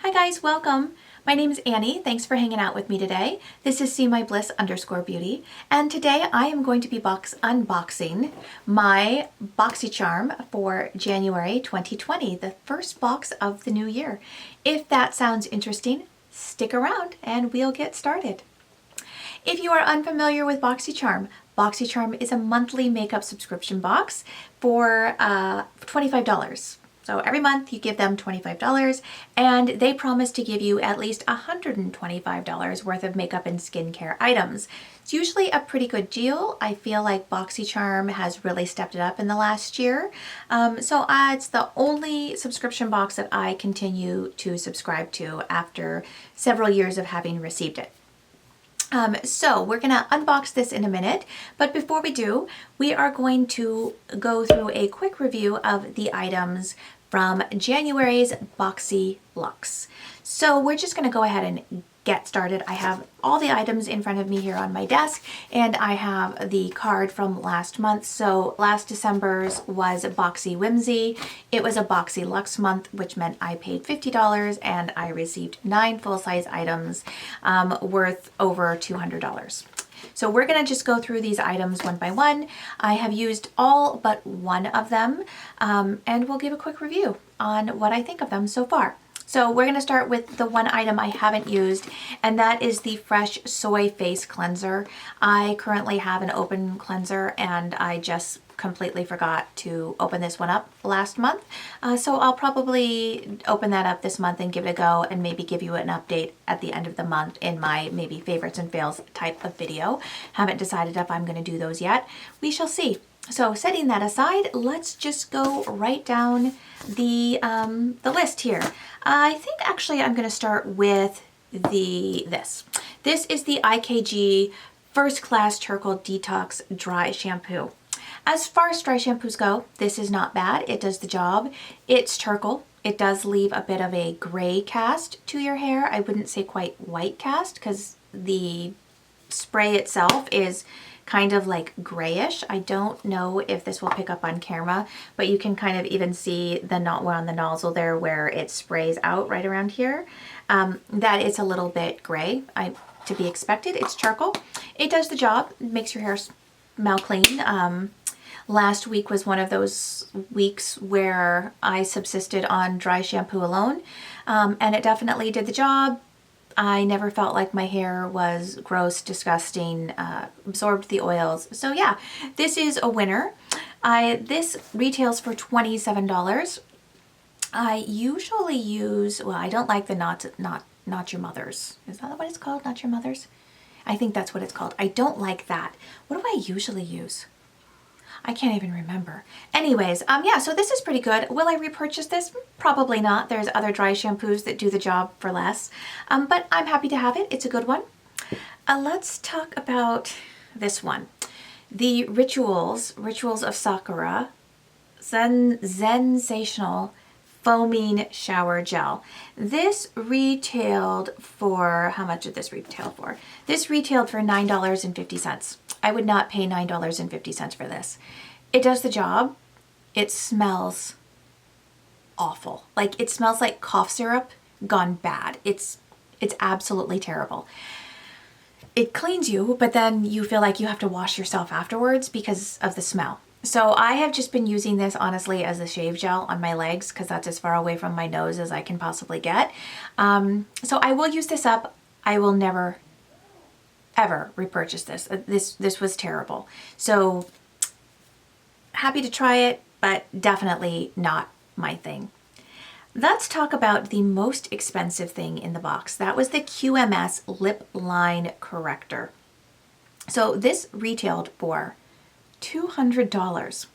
Hi guys, welcome. My name is Annie. Thanks for hanging out with me today. This is @SeeMyBliss_Beauty, and today I am going to be unboxing my Boxycharm for January 2020, the first box of the new year. If that sounds interesting, stick around and we'll get started. If you are unfamiliar with Boxycharm, Boxycharm is a monthly makeup subscription box for $25. So every month you give them $25 and they promise to give you at least $125 worth of makeup and skincare items. It's usually a pretty good deal. I feel like Boxycharm has really stepped it up in the last year. So it's the only subscription box that I continue to subscribe to after several years of having received it. So we're going to unbox this in a minute, but before we do, we are going to go through a quick review of the items from January's Boxyluxe. So we're just going to go ahead and get started. I have all the items in front of me here on my desk, and I have the card from last month. So last December's was Boxy Whimsy. It was a Boxyluxe month, which meant I paid $50 and I received 9 full-size items worth over $200. So we're going to just go through these items one by one. I have used all but one of them, and we'll give a quick review on what I think of them so far. So we're going to start with the one item I haven't used, and that is the Fresh Soy Face Cleanser. I currently have an open cleanser, and I just completely forgot to open this one up last month. So I'll probably open that up this month and give it a go, and maybe give you an update at the end of the month in my maybe favorites and fails type of video. Haven't decided if I'm going to do those yet. We shall see. So setting that aside, let's just go right down the list here. I think actually I'm going to start with this. This is the IKG First Class Charcoal Detox Dry Shampoo. As far as dry shampoos go, this is not bad. It does the job. It's charcoal. It does leave a bit of a gray cast to your hair. I wouldn't say quite white cast because the spray itself is kind of like grayish. I don't know if this will pick up on camera, but you can kind of even see the knot on the nozzle there where it sprays out right around here. That it's a little bit gray. To be expected. It's charcoal. It does the job. It makes your hair smell clean. Last week was one of those weeks where I subsisted on dry shampoo alone, and it definitely did the job. I never felt like my hair was gross, disgusting, absorbed the oils. So yeah, this is a winner. This retails for $27. I usually use, well, I don't like the not your mother's. Is that what it's called? Not your mother's? I think that's what it's called. I don't like that. What do I usually use? I can't even remember. Anyways, yeah, so this is pretty good. Will I repurchase this? Probably not. There's other dry shampoos that do the job for less, but I'm happy to have it. It's a good one. Let's talk about this one. The Rituals of Sakura Sensational Foaming Shower Gel. This retailed for, how much did this retail for? This retailed for $9.50. I would not pay $9.50 for this. It does the job. It smells awful. Like, it smells like cough syrup gone bad. It's absolutely terrible. It cleans you, but then you feel like you have to wash yourself afterwards because of the smell. So I have just been using this honestly as a shave gel on my legs because that's as far away from my nose as I can possibly get. So I will use this up. I will never ever repurchase this. This was terrible. So happy to try it, but definitely not my thing. Let's talk about the most expensive thing in the box. That was the QMS Lip Line Corrector. So this retailed for $200.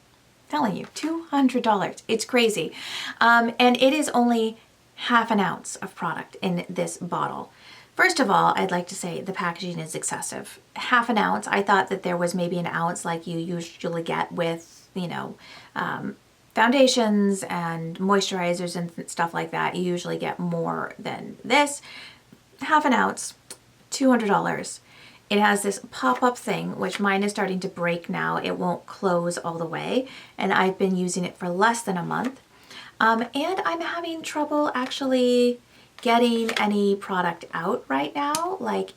Telling you, $200. It's crazy. And it is only half an ounce of product in this bottle. First of all, I'd like to say the packaging is excessive. Half an ounce. I thought that there was maybe an ounce like you usually get with, you know, foundations and moisturizers and stuff like that. You usually get more than this. Half an ounce, $200. It has this pop-up thing, which mine is starting to break now. It won't close all the way, and I've been using it for less than a month. And I'm having trouble actually getting any product out right now. Like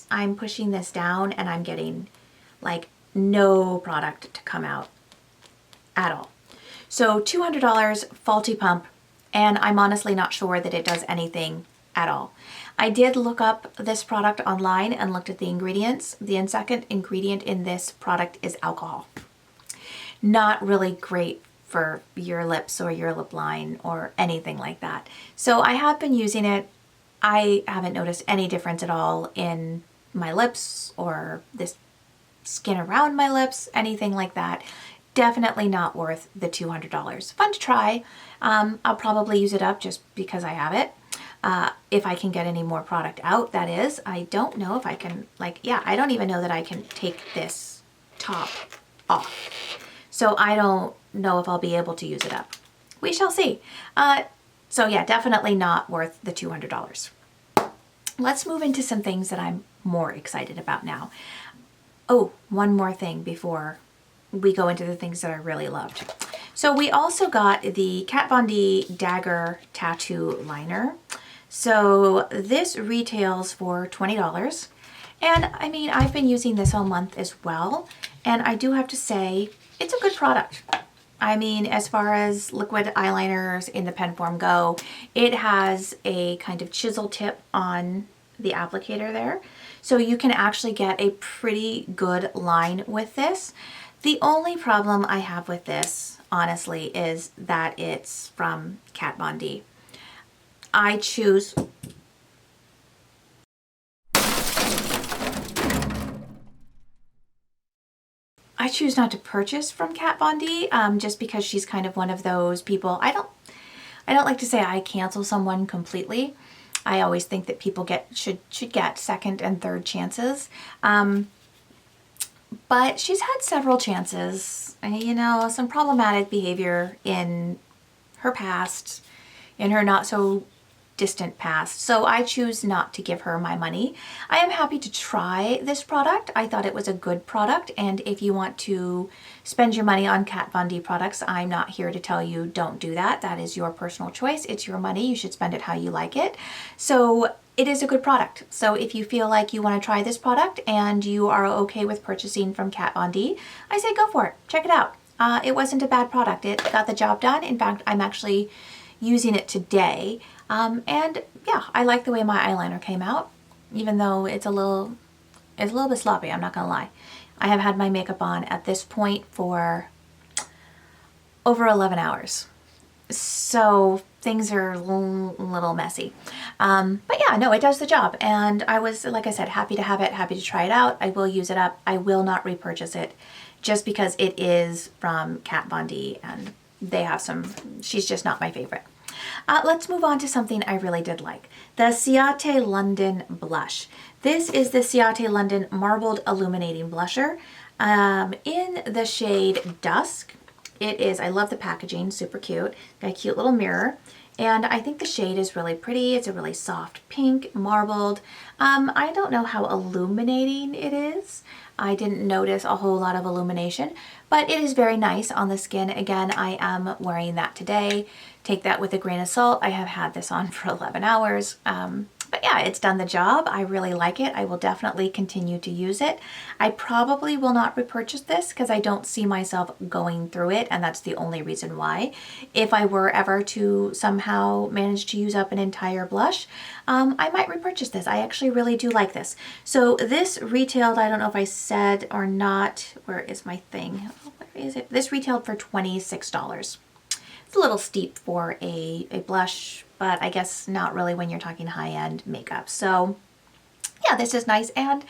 I'm pushing this down and I'm getting like no product to come out at all. So $200 faulty pump, and I'm honestly not sure that it does anything at all. I did look up this product online and looked at the ingredients. The second ingredient in this product is alcohol. Not really great for your lips or your lip line or anything like that. So I have been using it. I haven't noticed any difference at all in my lips or this skin around my lips, anything like that. Definitely not worth the $200. Fun to try. I'll probably use it up just because I have it. If I can get any more product out, that is. I don't know if I can, I don't even know that I can take this top off. So I don't know if I'll be able to use it up. We shall see. So yeah, definitely not worth the $200. Let's move into some things that I'm more excited about now. Oh, one more thing before we go into the things that I really loved. So we also got the Kat Von D Dagger Tattoo Liner. So this retails for $20. And I mean, I've been using this all month as well. And I do have to say, it's a good product. I mean, as far as liquid eyeliners in the pen form go, it has a kind of chisel tip on the applicator there. So you can actually get a pretty good line with this. The only problem I have with this, honestly, is that it's from Kat Von D. I choose not to purchase from Kat Von D, just because she's kind of one of those people. I don't like to say I cancel someone completely. I always think that people should get second and third chances. But she's had several chances, you know, some problematic behavior in her past, in her not so distant past. So I choose not to give her my money. I am happy to try this product. I thought it was a good product. And if you want to spend your money on Kat Von D products, I'm not here to tell you don't do that. That is your personal choice. It's your money. You should spend it how you like it. So it is a good product. So if you feel like you want to try this product and you are okay with purchasing from Kat Von D, I say go for it. Check it out. It wasn't a bad product. It got the job done. In fact, I'm actually using it today. And yeah, I like the way my eyeliner came out, even though it's a little bit sloppy, I'm not gonna lie. I have had my makeup on at this point for over 11 hours. So things are a little messy. But yeah, no, it does the job. And I was, like I said, happy to have it, happy to try it out. I will use it up. I will not repurchase it just because it is from Kat Von D and they have she's just not my favorite. Let's move on to something I really did like. The Ciate London Blush. This is the Ciate London Marbled Illuminating Blusher in the shade Dusk. It is, I love the packaging, super cute. Got a cute little mirror. And I think the shade is really pretty. It's a really soft pink, marbled. I don't know how illuminating it is. I didn't notice a whole lot of illumination, but it is very nice on the skin. Again, I am wearing that today. Take that with a grain of salt. I have had this on for 11 hours. But yeah, it's done the job. I really like it. I will definitely continue to use it. I probably will not repurchase this because I don't see myself going through it, and that's the only reason why. If I were ever to somehow manage to use up an entire blush, I might repurchase this. I actually really do like this. So this retailed, I don't know if I said or not, where is my thing? Where is it? This retailed for $26. It's a little steep for a blush, but I guess not really when you're talking high-end makeup. So yeah, this is nice. And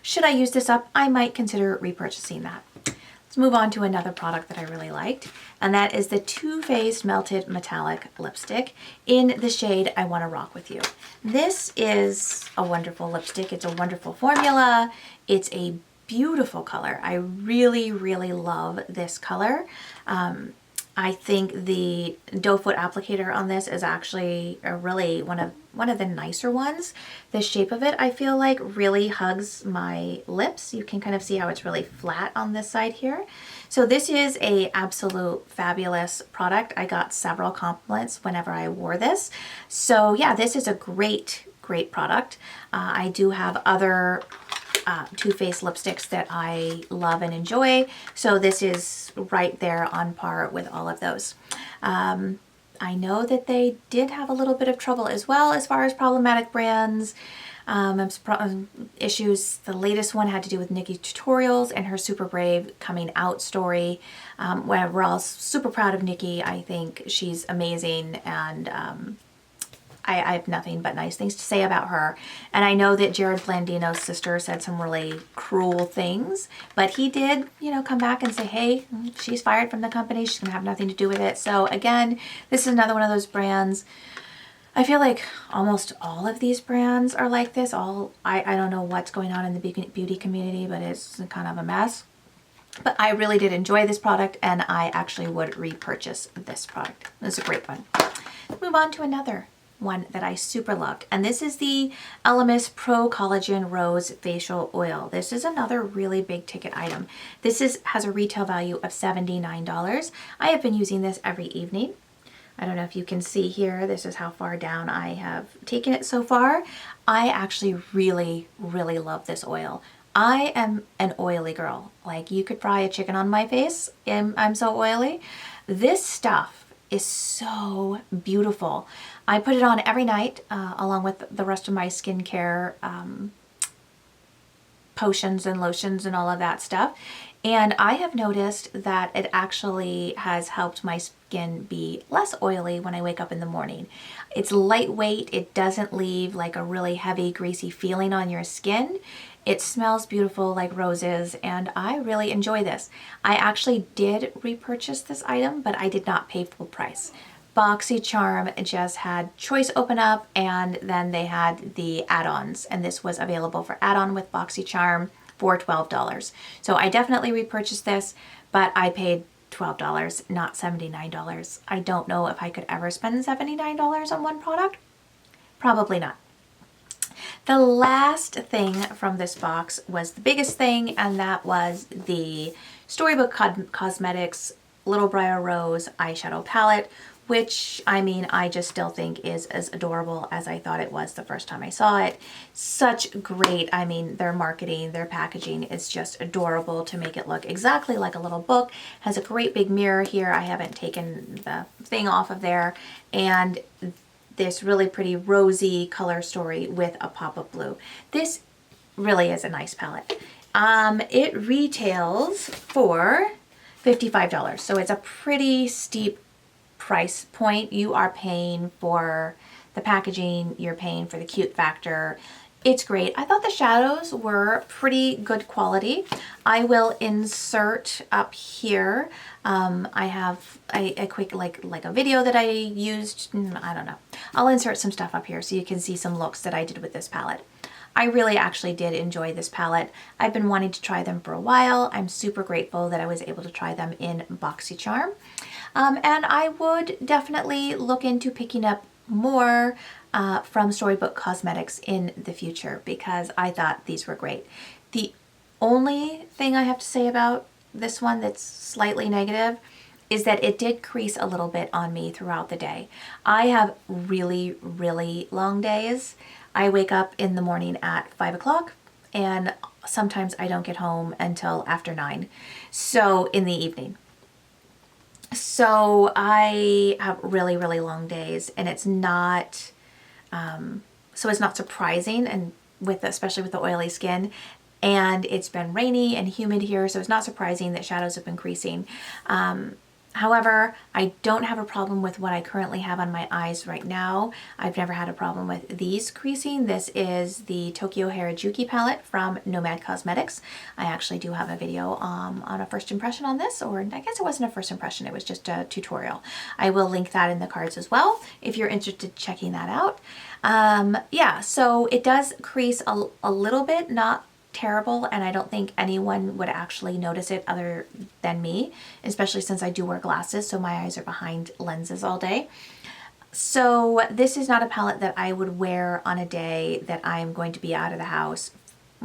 should I use this up, I might consider repurchasing that. Let's move on to another product that I really liked, and that is the Too Faced Melted Metallic Lipstick in the shade I Want to Rock With You. This is a wonderful lipstick. It's a wonderful formula. It's a beautiful color. I really, really love this color. I think the doe foot applicator on this is actually a really one of the nicer ones. The shape of it, I feel like, really hugs my lips. You can kind of see how it's really flat on this side here. So this is a absolute fabulous product. I got several compliments whenever I wore this. So yeah, this is a great product. I do have other Too Faced lipsticks that I love and enjoy. So this is right there on par with all of those. I know that they did have a little bit of trouble as well as far as problematic brands. Issues. The latest one had to do with Nikki Tutorials and her Super Brave coming out story. We're all super proud of Nikki. I think she's amazing, and I have nothing but nice things to say about her. And I know that Jared Blandino's sister said some really cruel things, but he did, you know, come back and say, hey, she's fired from the company. She's going to have nothing to do with it. So again, this is another one of those brands. I feel like almost all of these brands are like this. I don't know what's going on in the beauty community, but it's kind of a mess. But I really did enjoy this product, and I actually would repurchase this product. It's a great one. Let's move on to another one that I super loved, and this is the Elemis Pro Collagen Rose Facial Oil. This is another really big ticket item. This has a retail value of $79. I have been using this every evening. I don't know if you can see here, this is how far down I have taken it so far. I actually really love this oil. I am an oily girl. Like, you could fry a chicken on my face. I'm so oily. This stuff is so beautiful. I put it on every night along with the rest of my skincare potions and lotions and all of that stuff. And I have noticed that it actually has helped my skin be less oily when I wake up in the morning. It's lightweight. It doesn't leave like a really heavy, greasy feeling on your skin. It smells beautiful like roses, and I really enjoy this. I actually did repurchase this item, but I did not pay full price. Boxycharm just had Choice open up, and then they had the add-ons, and this was available for add-on with Boxycharm for $12. So I definitely repurchased this, but I paid $12, not $79. I don't know if I could ever spend $79 on one product. Probably not. The last thing from this box was the biggest thing, and that was the Storybook Cosmetics Little Briar Rose eyeshadow palette, which, I mean, I just still think is as adorable as I thought it was the first time I saw it. Such great, I mean, their marketing, their packaging is just adorable to make it look exactly like a little book. Has a great big mirror here. I haven't taken the thing off of there. And this really pretty rosy color story with a pop of blue. This really is a nice palette. It retails for $55, so it's a pretty steep price point. You are paying for the packaging, you're paying for the cute factor. It's great. I thought the shadows were pretty good quality. I will insert up here. I have a quick like a video that I used. I don't know. I'll insert some stuff up here so you can see some looks that I did with this palette. I really actually did enjoy this palette. I've been wanting to try them for a while. I'm super grateful that I was able to try them in Boxycharm. And I would definitely look into picking up more from Storybook Cosmetics in the future, because I thought these were great. The only thing I have to say about this one that's slightly negative is that it did crease a little bit on me throughout the day. I have really long days. I wake up in the morning at 5 o'clock, and sometimes I don't get home until after 9, so in the evening. So I have really long days, and it's not so it's not surprising, and especially with the oily skin, and it's been rainy and humid here, so it's not surprising that shadows have been creasing. However, I don't have a problem with what I currently have on my eyes right now. I've never had a problem with these creasing. This is the Tokyo Harajuki palette from Nomad Cosmetics. I actually do have a video on a first impression on this, or I guess it wasn't a first impression, it was just a tutorial. I will link that in the cards as well if you're interested in checking that out. Yeah, so it does crease a little bit, not terrible, and I don't think anyone would actually notice it other than me, especially since I do wear glasses, so my eyes are behind lenses all day. So this is not a palette that I would wear on a day that I am going to be out of the house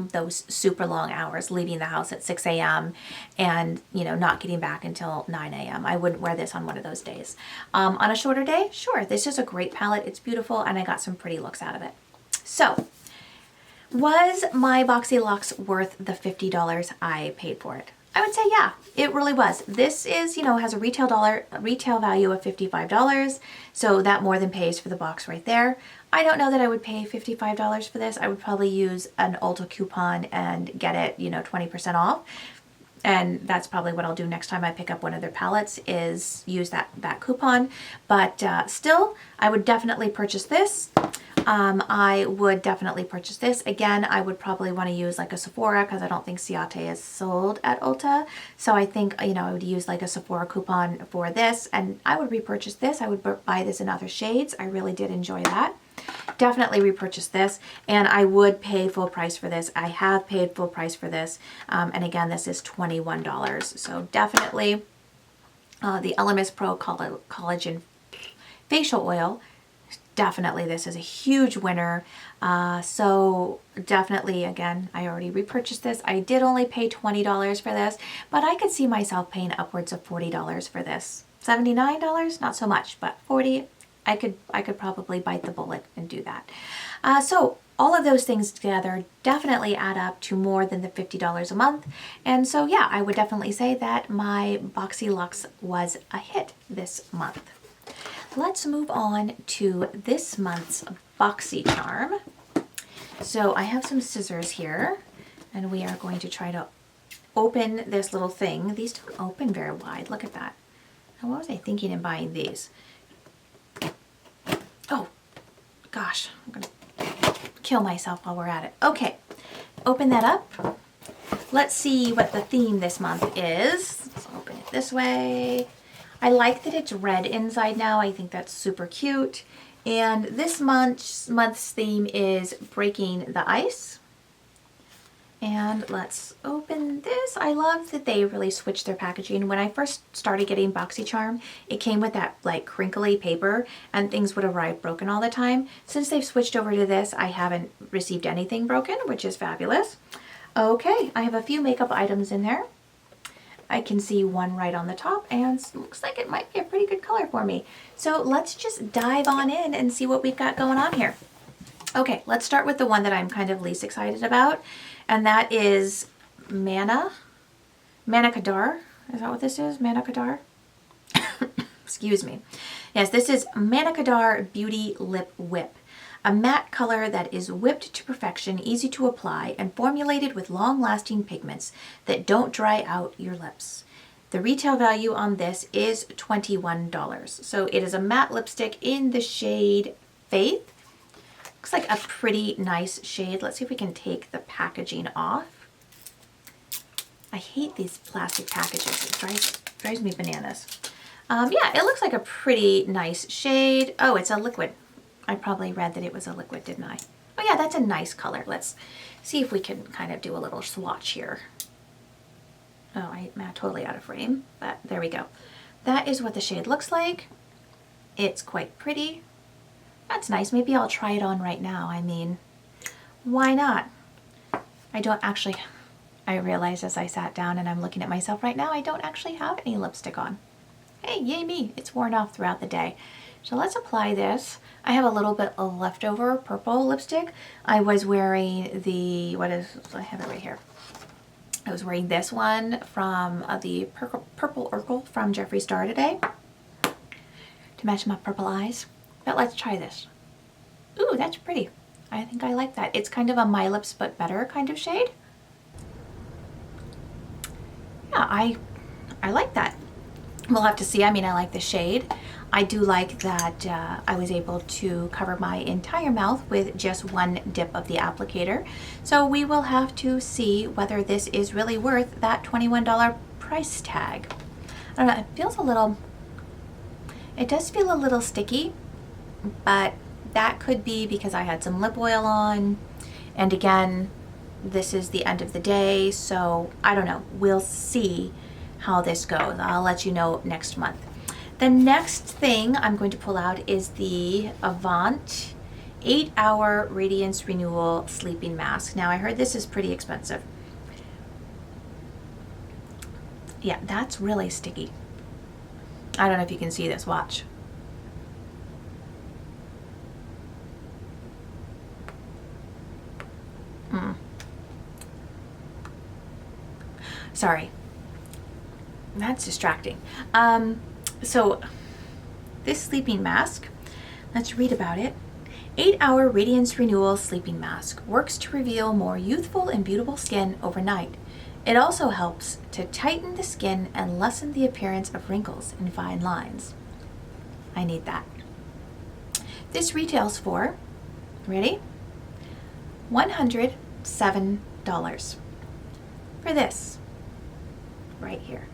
those super long hours, leaving the house at 6 a.m. and, you know, not getting back until 9 a.m. I wouldn't wear this on one of those days. On a shorter day, sure, this is a great palette. It's beautiful, and I got some pretty looks out of it. So, was my Boxyluxe worth the $50 I paid for it? I would say yeah, it really was. This is, you know, has a retail value of $55, so that more than pays for the box right there. I don't know that I would pay $55 for this. I would probably use an Ulta coupon and get it, you know, 20% off. And that's probably what I'll do next time I pick up one of their palettes, is use that coupon. But still, I would definitely purchase this. I would definitely purchase this. Again, I would probably want to use like a Sephora, because I don't think Ciate is sold at Ulta. So I think, you know, I would use like a Sephora coupon for this, and I would repurchase this. I would buy this in other shades. I really did enjoy that. Definitely repurchase this, and I would pay full price for this. I have paid full price for this, and again, this is $21. So definitely the Elemis Pro Collagen Facial Oil. Definitely this is a huge winner. So definitely, again, I already repurchased this. I did only pay $20 for this, but I could see myself paying upwards of $40 for this. $79, not so much, but $40, I could probably bite the bullet and do that. So all of those things together definitely add up to more than the $50 a month. And so yeah, I would definitely say that my Boxyluxe was a hit this month. Let's move on to this month's Boxycharm. So I have some scissors here, and we are going to try to open this little thing. These don't open very wide. Look at that. Now, what was I thinking in buying these? Oh, gosh, I'm going to kill myself while we're at it. Okay, open that up. Let's see what the theme this month is. Let's open it this way. I like that it's red inside now. I think that's super cute. And this month's theme is breaking the ice. And let's open this. I love that they really switched their packaging. When I first started getting Boxycharm, it came with that like crinkly paper, and things would arrive broken all the time. Since they've switched over to this, I haven't received anything broken, which is fabulous. Okay, I have a few makeup items in there. I can see one right on the top, and looks like it might be a pretty good color for me. So let's just dive on in and see what we've got going on here. Okay, let's start with the one that I'm kind of least excited about, and that is Manna Kadar. Is that what this is? Manna Kadar? Excuse me. Yes, this is Manna Kadar Beauty Lip Whip. A matte color that is whipped to perfection, easy to apply, and formulated with long-lasting pigments that don't dry out your lips. The retail value on this is $21. So it is a matte lipstick in the shade Faith. Looks like a pretty nice shade. Let's see if we can take the packaging off. I hate these plastic packages. It drives me bananas. Yeah, it looks like a pretty nice shade. Oh, it's a liquid. I probably read that it was a liquid, didn't I? Oh yeah, that's a nice color. Let's see if we can kind of do a little swatch here. Oh, I'm totally out of frame, but there we go. That is what the shade looks like. It's quite pretty. That's nice. Maybe I'll try it on right now. I mean, why not? I realized as I sat down and I'm looking at myself right now, I don't actually have any lipstick on. Hey, yay me. It's worn off throughout the day. So let's apply this. I have a little bit of leftover purple lipstick. I was wearing I have it right here. I was wearing this one from the Purple Urkel from Jeffree Star today to match my purple eyes. But let's try this. Ooh, that's pretty. I think I like that. It's kind of a My Lips But Better kind of shade. Yeah, I like that. We'll have to see. I mean, I like the shade. I do like that I was able to cover my entire mouth with just one dip of the applicator. So we will have to see whether this is really worth that $21 price tag. I don't know, it does feel a little sticky, but that could be because I had some lip oil on. And again, this is the end of the day, so I don't know. We'll see how this goes. I'll let you know next month. The next thing I'm going to pull out is the Avant 8-hour Radiance Renewal Sleeping Mask. Now I heard this is pretty expensive. Yeah, that's really sticky. I don't know if you can see this, watch. Sorry, that's distracting. So this sleeping mask, let's read about it. 8-hour Radiance Renewal Sleeping Mask works to reveal more youthful and beautiful skin overnight. It also helps to tighten the skin and lessen the appearance of wrinkles and fine lines. I need that. This retails for, ready? $107 for this right here.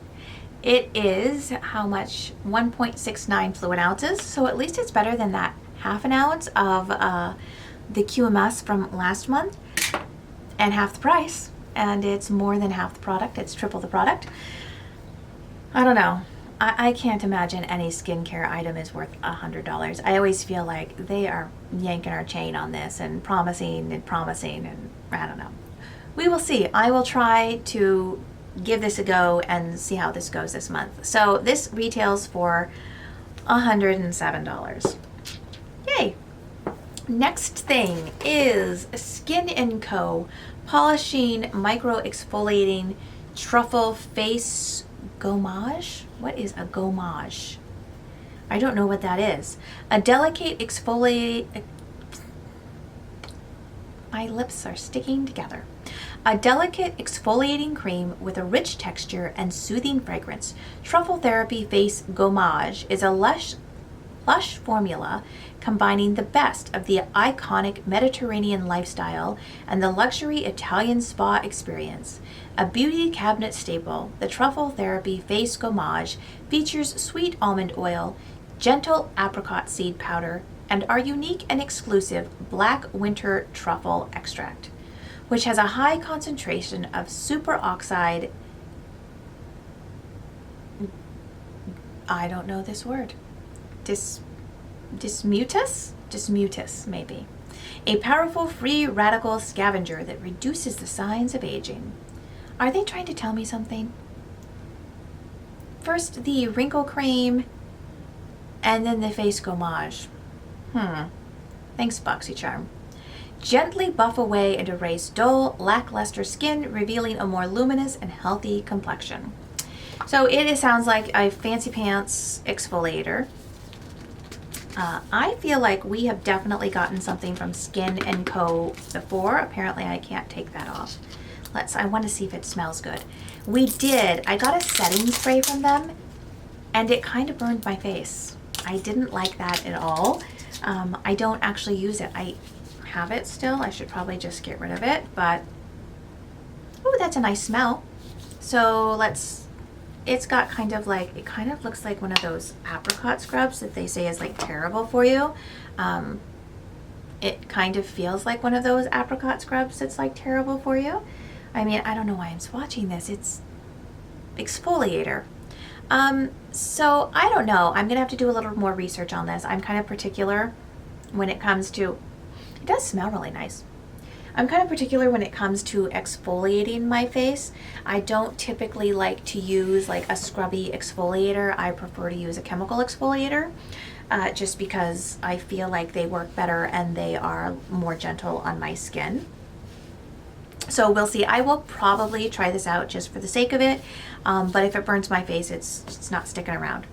It is how much? 1.69 fluid ounces, so at least it's better than that half an ounce of the QMS from last month, and half the price. And it's more than half the product, it's triple the product. I don't know. I can't imagine any skincare item is worth $100. I always feel like they are yanking our chain on this and promising, and I don't know. We will see. I will try to give this a go and see how this goes this month. So this retails for $107. Yay! Next thing is Skin & Co. Polishing Micro Exfoliating Truffle Face Gommage. What is a gommage? I don't know what that is. A delicate exfoliate... My lips are sticking together. A delicate exfoliating cream with a rich texture and soothing fragrance. Truffle Therapy Face Gommage is a lush formula combining the best of the iconic Mediterranean lifestyle and the luxury Italian spa experience. A beauty cabinet staple, the Truffle Therapy Face Gommage features sweet almond oil, gentle apricot seed powder, and our unique and exclusive Black Winter Truffle Extract, which has a high concentration of superoxide, I don't know this word, Dismutus, maybe. A powerful free radical scavenger that reduces the signs of aging. Are they trying to tell me something? First the wrinkle cream, and then the face gommage. Thanks, Boxycharm. Gently buff away and erase dull, lackluster skin, revealing a more luminous and healthy complexion. So it sounds like a fancy pants exfoliator. I feel like we have definitely gotten something from Skin & Co. before. Apparently I can't take that off. I want to see if it smells good. We did. I got a setting spray from them, and it kind of burned my face. I didn't like that at all. I don't actually use it. I have it still. I should probably just get rid of it, but oh, that's a nice smell. So it's got kind of looks like one of those apricot scrubs that they say is like terrible for you. It kind of feels like one of those apricot scrubs that's like terrible for you. I mean, I don't know why I'm swatching this. It's exfoliator. So I don't know. I'm gonna have to do a little more research on this. I'm kind of particular when it comes to, it does smell really nice. I'm kind of particular when it comes to exfoliating my face. I don't typically like to use like a scrubby exfoliator. I prefer to use a chemical exfoliator just because I feel like they work better and they are more gentle on my skin. So we'll see. I will probably try this out just for the sake of it, but if it burns my face, it's not sticking around.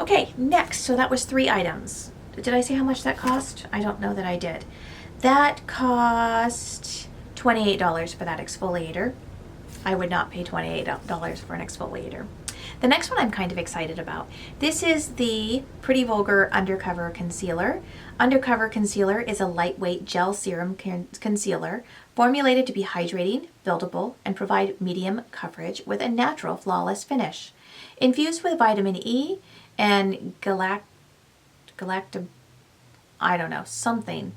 Okay, next. So that was 3 items. Did I say how much that cost? I don't know that I did. That cost $28 for that exfoliator. I would not pay $28 for an exfoliator. The next one I'm kind of excited about. This is the Pretty Vulgar Undercover Concealer. Undercover Concealer is a lightweight gel serum concealer formulated to be hydrating, buildable, and provide medium coverage with a natural, flawless finish. Infused with vitamin E and I don't know, something.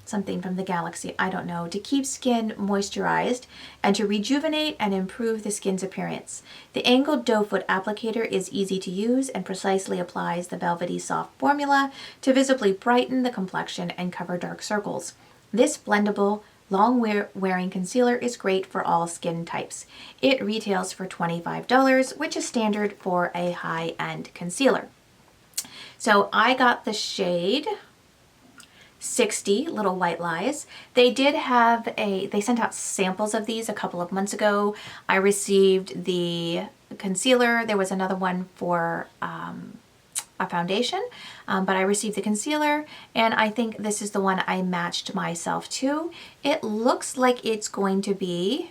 something from the galaxy, I don't know, to keep skin moisturized and to rejuvenate and improve the skin's appearance. The angled doe foot applicator is easy to use and precisely applies the velvety soft formula to visibly brighten the complexion and cover dark circles. This blendable, long-wearing concealer is great for all skin types. It retails for $25, which is standard for a high-end concealer. So I got the shade 60 Little White Lies. They did have they sent out samples of these a couple of months ago. I received the concealer. There was another one for a foundation, but I received the concealer, and I think this is the one I matched myself to. It looks like it's going to be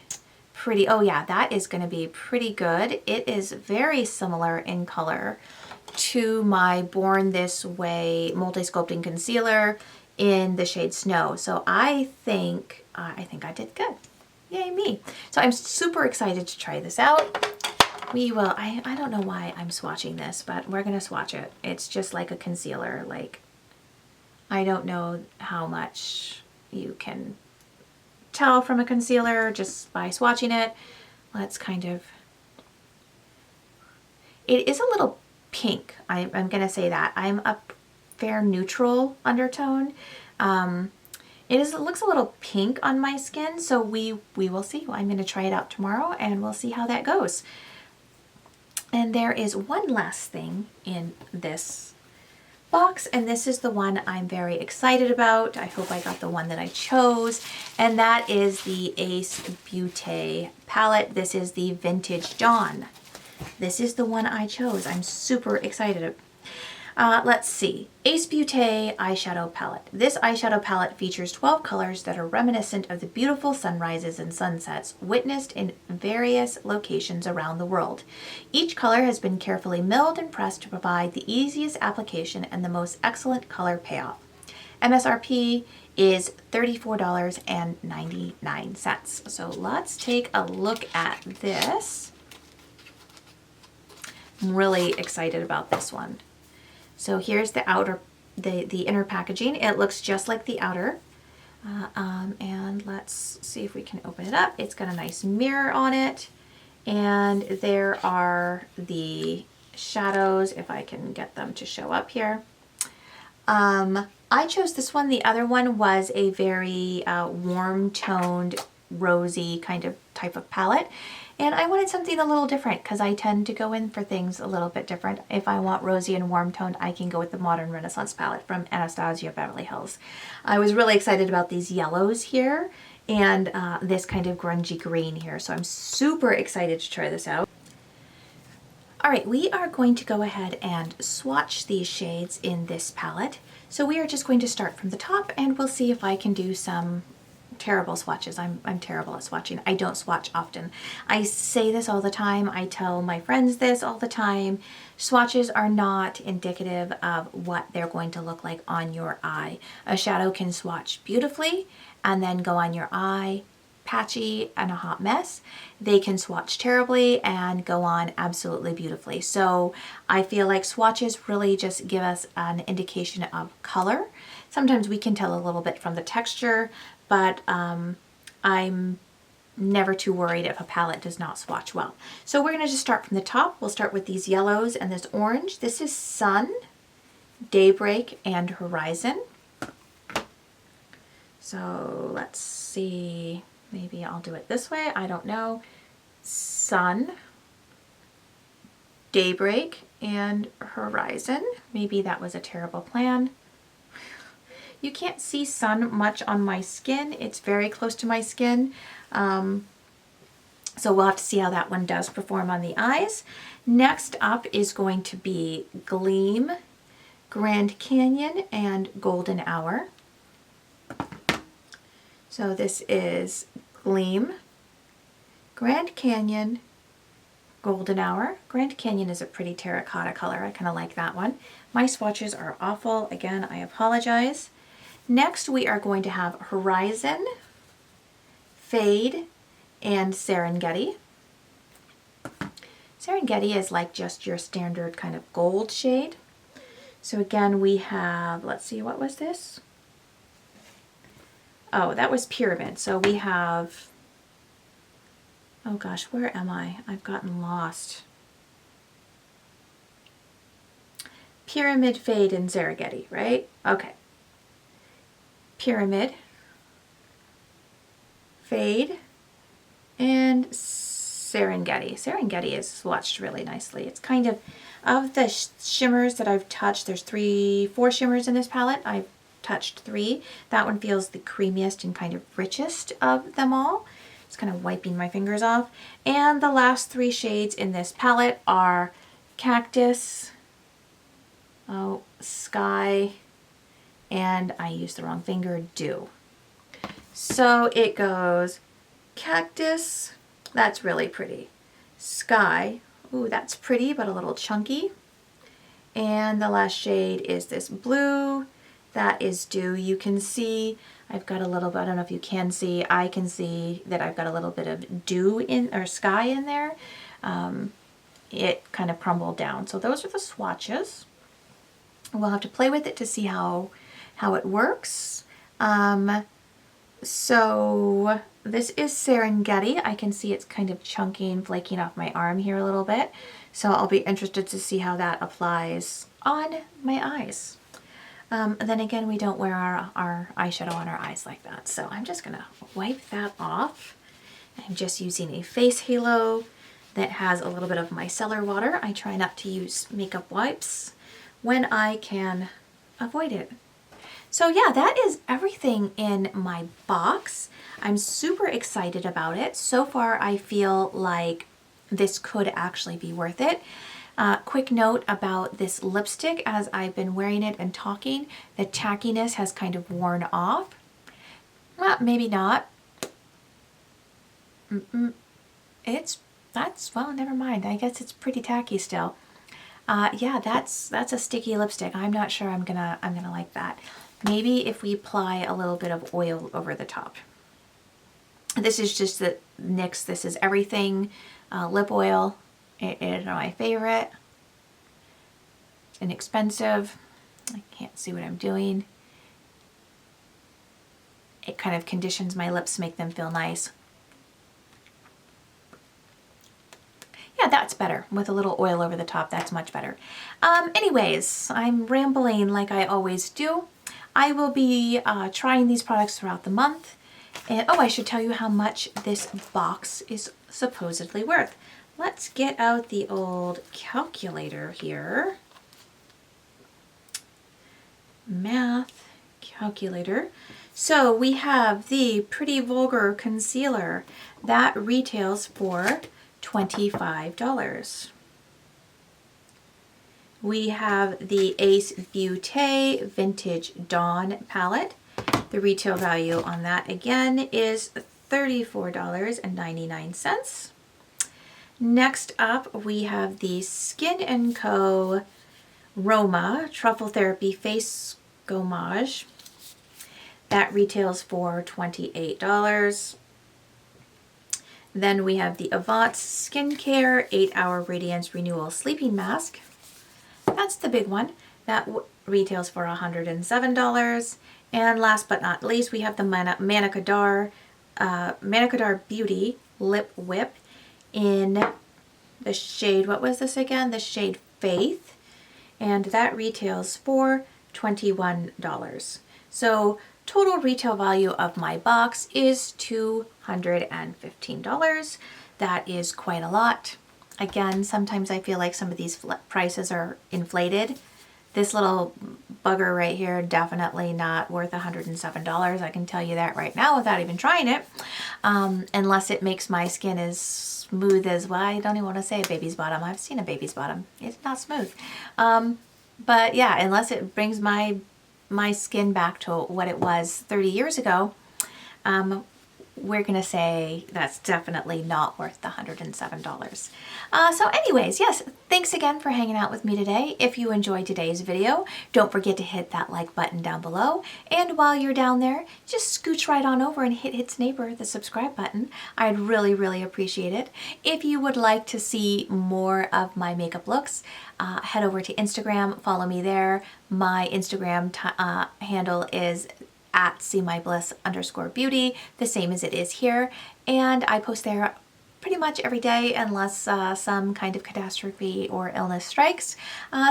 pretty, oh yeah, that is going to be pretty good. It is very similar in color to my Born This Way Multi-Sculpting Concealer in the shade Snow. So I think I did good. Yay me. So I'm super excited to try this out. We will, I don't know why I'm swatching this, but we're going to swatch it. It's just like a concealer. Like, I don't know how much you can tell from a concealer just by swatching it. Let's kind of, it is a little pink. I'm going to say that. I'm a fair neutral undertone. It looks a little pink on my skin, so we will see. I'm going to try it out tomorrow and we'll see how that goes. And there is one last thing in this box, and this is the one I'm very excited about. I hope I got the one that I chose, and that is the Ace Beauté palette. This is the Vintage Dawn. This is the one I chose. I'm super excited. Let's see. Ace Beauté eyeshadow palette. This eyeshadow palette features 12 colors that are reminiscent of the beautiful sunrises and sunsets witnessed in various locations around the world. Each color has been carefully milled and pressed to provide the easiest application and the most excellent color payoff. MSRP is $34.99. So let's take a look at this. I'm really excited about this one. So here's the outer, the inner packaging. It looks just like the outer. And let's see if we can open it up. It's got a nice mirror on it. And there are the shadows, if I can get them to show up here. I chose this one. The other one was a very warm-toned, rosy kind of type of palette. And I wanted something a little different because I tend to go in for things a little bit different. If I want rosy and warm toned, I can go with the Modern Renaissance palette from Anastasia Beverly Hills. I was really excited about these yellows here and this kind of grungy green here. So I'm super excited to try this out. All right, we are going to go ahead and swatch these shades in this palette. So we are just going to start from the top and we'll see if I can do some terrible swatches. I'm terrible at swatching. I don't swatch often. I say this all the time. I tell my friends this all the time. Swatches are not indicative of what they're going to look like on your eye. A shadow can swatch beautifully and then go on your eye patchy and a hot mess. They can swatch terribly and go on absolutely beautifully. So I feel like swatches really just give us an indication of color. Sometimes we can tell a little bit from the texture, but I'm never too worried if a palette does not swatch well. So we're going to just start from the top. We'll start with these yellows and this orange. This is Sun, Daybreak, and Horizon. So let's see, maybe I'll do it this way. I don't know. Sun, Daybreak, and Horizon. Maybe that was a terrible plan. You can't see sun much on my skin. It's very close to my skin. So we'll have to see how that one does perform on the eyes. Next up is going to be Gleam, Grand Canyon, and Golden Hour. So this is Gleam, Grand Canyon, Golden Hour. Grand Canyon is a pretty terracotta color. I kind of like that one. My swatches are awful. Again, I apologize. Next, we are going to have Horizon, Fade, and Serengeti. Serengeti is like just your standard kind of gold shade. So again, we have, let's see, what was this? Oh, that was Pyramid. So we have, oh gosh, where am I? I've gotten lost. Pyramid, Fade, and Serengeti, right? Okay. Pyramid, Fade, and Serengeti. Serengeti is swatched really nicely. It's kind of the shimmers that I've touched, there's 4 shimmers in this palette. I've touched 3. That one feels the creamiest and kind of richest of them all. Just kind of wiping my fingers off. And the last 3 shades in this palette are Cactus, Sky, and I used the wrong finger, Dew. So it goes Cactus, that's really pretty. Sky, ooh, that's pretty but a little chunky. And the last shade is this blue, that is Dew. You can see I've got a little bit, I don't know if you can see, I can see that I've got a little bit of dew in, or sky in there. It kind of crumbled down. So those are the swatches. We'll have to play with it to see how it works. So this is Serengeti. I can see it's kind of chunky and flaking off my arm here a little bit. So I'll be interested to see how that applies on my eyes. And then again, we don't wear our eyeshadow on our eyes like that. So I'm just gonna wipe that off. I'm just using a face halo that has a little bit of micellar water. I try not to use makeup wipes when I can avoid it. So yeah, that is everything in my box. I'm super excited about it. So far, I feel like this could actually be worth it. Quick note about this lipstick, as I've been wearing it and talking, the tackiness has kind of worn off. Well, maybe not. Well, never mind. I guess it's pretty tacky still. Yeah, that's a sticky lipstick. I'm not sure I'm gonna like that. Maybe if we apply a little bit of oil over the top. This is just the NYX This Is Everything lip oil. It is my favorite. It's inexpensive. I can't see what I'm doing. It kind of conditions my lips, make them feel nice. Yeah, that's better. With a little oil over the top, that's much better. Anyways, I'm rambling like I always do. I will be trying these products throughout the month. And oh, I should tell you how much this box is supposedly worth. Let's get out the old calculator here. Math calculator. So we have the Pretty Vulgar Concealer. That retails for $25. We have the Ace Beauté Vintage Dawn palette. The retail value on that again is $34.99. Next up, we have the Skin & Co. Roma Truffle Therapy Face Gommage. That retails for $28. Then we have the Avance Skincare 8-Hour Radiance Renewal Sleeping Mask. That's the big one. That retails for $107. And last but not least, we have the Manicadar Beauty Lip Whip in the shade, what was this again? The shade Faith. And that retails for $21. So total retail value of my box is $215. That is quite a lot. Again, sometimes I feel like some of these prices are inflated. This little bugger right here, definitely not worth $107. I can tell you that right now without even trying it. Unless it makes my skin as smooth as, well, I don't even want to say a baby's bottom. I've seen a baby's bottom. It's not smooth. But yeah, unless it brings my skin back to what it was 30 years ago, we're going to say that's definitely not worth the $107. So anyways, yes, thanks again for hanging out with me today. If you enjoyed today's video, don't forget to hit that like button down below. And while you're down there, just scooch right on over and hit its neighbor, the subscribe button. I'd really, really appreciate it. If you would like to see more of my makeup looks, head over to Instagram, follow me there. My Instagram handle is at seemybliss_beauty, the same as it is here. And I post there pretty much every day unless some kind of catastrophe or illness strikes.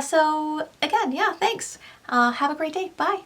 So again, yeah, thanks. Have a great day. Bye.